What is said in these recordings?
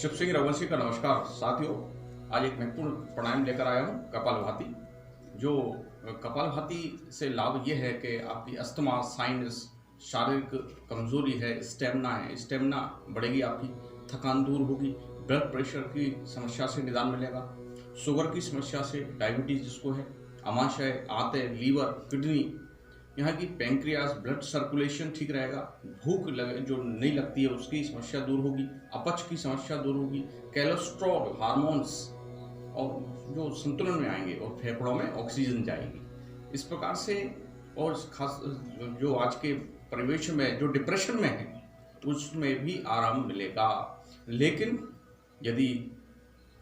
शिव सिंह रघुवंशी का नमस्कार साथियों। आज एक महत्वपूर्ण प्राणायाम लेकर आया हूँ, कपालभाति। जो कपालभाति से लाभ ये है कि आपकी अस्थमा, साइनस, शारीरिक कमजोरी है, स्टेमिना बढ़ेगी, आपकी थकान दूर होगी, ब्लड प्रेशर की समस्या से निदान मिलेगा, शुगर की समस्या से, डायबिटीज जिसको है, आमाशय, आंतें, लीवर, किडनी, यहाँ की पैंक्रियाज, ब्लड सर्कुलेशन ठीक रहेगा, भूख जो नहीं लगती है उसकी समस्या दूर होगी, अपच की समस्या दूर होगी, कोलेस्ट्रॉल, हार्मोन्स और जो संतुलन में आएंगे और फेफड़ों में ऑक्सीजन जाएगी। इस प्रकार से और खास जो आज के परिवेश में जो डिप्रेशन में है उसमें भी आराम मिलेगा। लेकिन यदि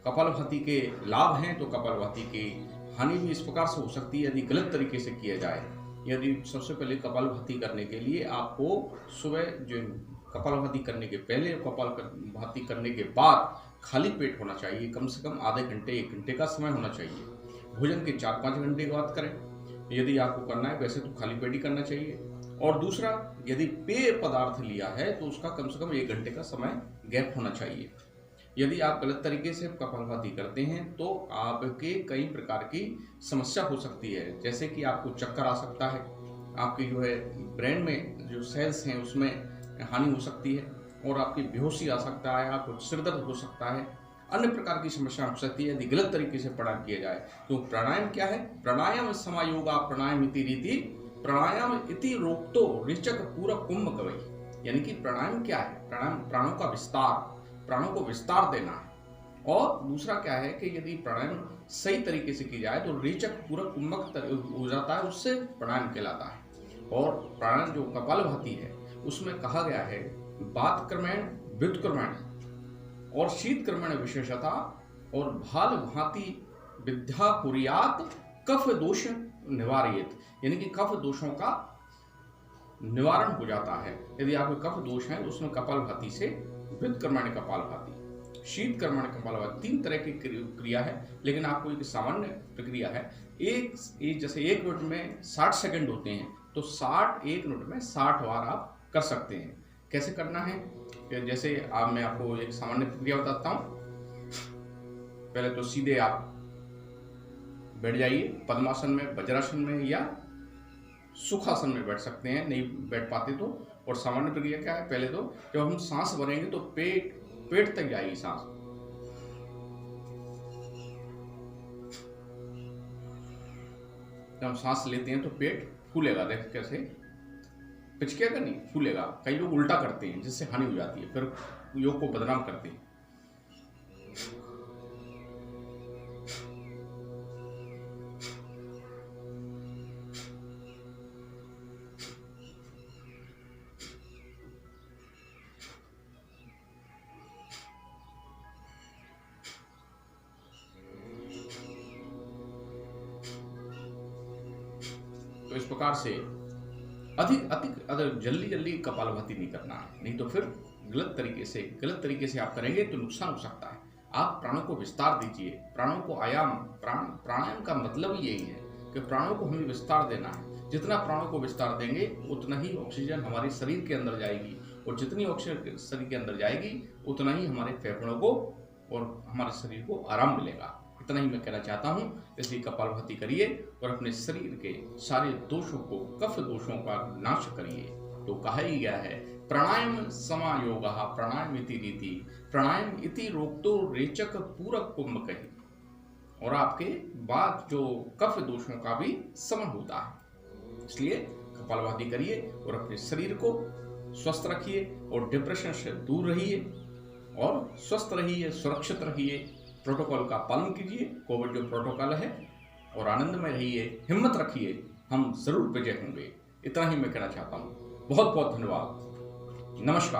कपालभाति के लाभ हैं तो कपालभाति की हानि भी इस प्रकार से हो सकती है यदि गलत तरीके से किया जाए। यदि सबसे पहले कपालभाति करने के लिए आपको सुबह जो कपालभाति करने के पहले कपालभाति करने के बाद खाली पेट होना चाहिए, कम से कम आधे घंटे 1 घंटे का समय होना चाहिए। भोजन के 4-5 घंटे की बात करें यदि आपको करना है, वैसे तो खाली पेट ही करना चाहिए। और दूसरा, यदि पेय पदार्थ लिया है तो उसका कम से कम 1 घंटे का समय गैप होना चाहिए। यदि आप गलत तरीके से कपालभाति करते हैं तो आपके कई प्रकार की समस्या हो सकती है, जैसे कि आपको चक्कर आ सकता है, आपकी जो है ब्रेन में जो सेल्स हैं उसमें हानि हो सकती है और आपकी बेहोशी आ सकता है, आपको सिरदर्द हो सकता है, अन्य प्रकार की समस्या हो सकती है यदि गलत तरीके से प्राणायाम किया जाए। तो प्राणायाम क्या है? प्राणायाम समायोगा प्राणायाम इति रीति प्राणायाम इति रोक्तो ऋचक पूरा कुंभ कवई। यानी कि प्राणायाम क्या है? प्राणायाम प्राणों का विस्तार, प्राणों को विस्तार देना है। और दूसरा क्या है कि यदि प्राणायाम सही तरीके से की जाए तो रेचक पूरा कुंभक हो जाता है, उससे प्राणायाम कहलाता है। और प्राणायाम जो कपालभाति है उसमें कहा गया है बात क्रमेण, व्युत्क्रमेण और शीत क्रमेण विशेषता और भाल भांति विद्या कुर्यात कफ दोष निवारयेत। यानी कि कफ दोषों का निवारण हो जाता है। यदि आपके कफ दोष है तो उसमें कपालभाति से व्युत्क्रमण कपालभाति, शीत क्रमण कपालभाति 3 तरह की क्रिया है, लेकिन आपको एक सामान्य प्रक्रिया है। जैसे 1 मिनट में 60 सेकंड होते हैं तो 1 मिनट में 60 बार आप कर सकते हैं। कैसे करना है? जैसे मैं आपको एक सामान्य प्रक्रिया बताता हूँ। पहले तो सीधे आप बैठ जाइए, पद्मासन में, वज्रासन में या सुखासन में बैठ सकते हैं, नहीं बैठ पाते तो। और सामान्य प्रक्रिया क्या है? पहले तो जब हम सांस भरेंगे तो पेट तक जाएगी सांस। जब हम सांस लेते हैं तो पेट फूलेगा, देख कैसे पिचकेगा नहीं, फूलेगा। कई लोग उल्टा करते हैं जिससे हानि हो जाती है, फिर योग को बदनाम करते हैं। तो इस प्रकार से अधिक जल्दी कपालभाति नहीं करना है, नहीं तो फिर गलत तरीके से आप करेंगे तो नुकसान हो सकता है। आप प्राणों को विस्तार दीजिए, प्राणों को आयाम। प्राणायाम का मतलब ही यही है कि प्राणों को हमें विस्तार देना है। जितना प्राणों को विस्तार देंगे उतना ही ऑक्सीजन हमारे शरीर के अंदर जाएगी, और जितनी ऑक्सीजन शरीर के अंदर जाएगी उतना ही हमारे फेफड़ों को और हमारे शरीर को आराम मिलेगा। इतना ही मैं कहना चाहता हूँ। इसलिए कपालभाति करिए और अपने शरीर के सारे दोषों को, कफ दोषों का नाश करिए। तो कहा ही गया है प्राणायाम समायोगा प्राणायाम इति रीति प्राणायाम इति रोक्तो रेचक पूरक कुंभ कही। और आपके बाद जो कफ दोषों का भी समन होता है। इसलिए कपालभाति करिए और अपने शरीर को स्वस्थ रखिए और डिप्रेशन से दूर रहिए और स्वस्थ रहिए, सुरक्षित रहिए। प्रोटोकॉल का पालन कीजिए, कोविड जो प्रोटोकॉल है, और आनंद में रहिए, हिम्मत रखिए, हम जरूर विजय होंगे। इतना ही मैं कहना चाहता हूँ। बहुत बहुत धन्यवाद। नमस्कार।